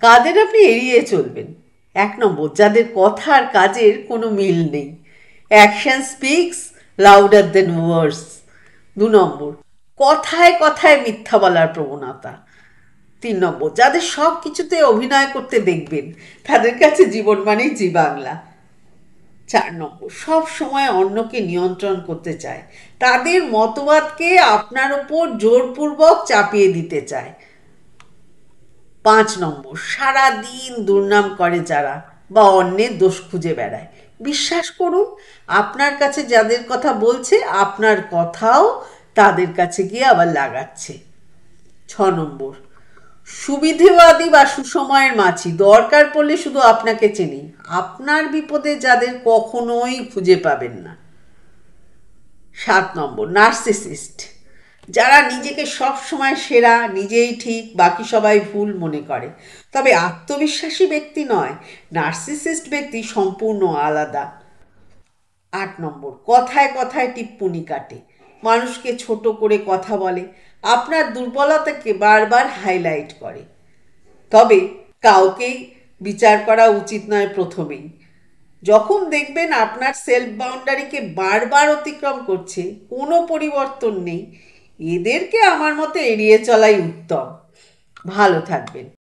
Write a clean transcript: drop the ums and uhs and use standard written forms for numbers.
কাদের আপনি এড়িয়ে চলবেন। 1 নম্বর, যাদের কথা আর কাজের কোনো মিল নেই। অ্যাকশন স্পিক্স লাউডার দেন ওয়ার্ডস। 2 নম্বর, কথায় কথায় মিথ্যা বলার প্রবণতা। 3 নম্বর, যাদের সব কিছুতে অভিনয় করতে দেখবেন তাদের কাছে জীবন মানেই জি বাংলা। 4 নম্বর, সব সময় অন্যকে নিয়ন্ত্রণ করতে চায়, তাদের মতবাদকে আপনার ওপর জোরপূর্বক চাপিয়ে দিতে চায়। 5 নম্বর, সারাদিন দুর্নাম করে যারা বা অন্যের দোষ খুঁজে বেড়ায়, বিশ্বাস করুন আপনার কাছে যাদের কথা বলছে আপনার কথাও তাদের কাছে গিয়ে আবার লাগাচ্ছে। 6 নম্বর, সুবিধেবাদী বা সুসময়ের মাছি, দরকার পড়লে শুধু আপনাকে চেনে, আপনার বিপদে যাদের কখনোই খুঁজে পাবেন না। 7 নম্বর, নার্সিসিস্ট, যারা নিজেকে সব সময় সেরা, নিজেই ঠিক, বাকি সবাই ভুল মনে করে, তবে আত্মবিশ্বাসী ব্যক্তি নয়। নার্সিসিস্ট ব্যক্তি সম্পূর্ণ আলাদা। 8 নম্বর, কথায় কথায় টিপ্পনি কাটে, মানুষকে ছোট করে কথা বলে, আপনার দুর্বলতাকে বারবার হাইলাইট করে। তবে কাউকেই বিচার করা উচিত নয় প্রথমেই। যখন দেখবেন আপনার সেলফ বাউন্ডারিকে বারবার অতিক্রম করছে, কোনো পরিবর্তন নেই, এদেরকে আমার মতে এড়িয়ে চলাই উত্তম। ভালো থাকবেন।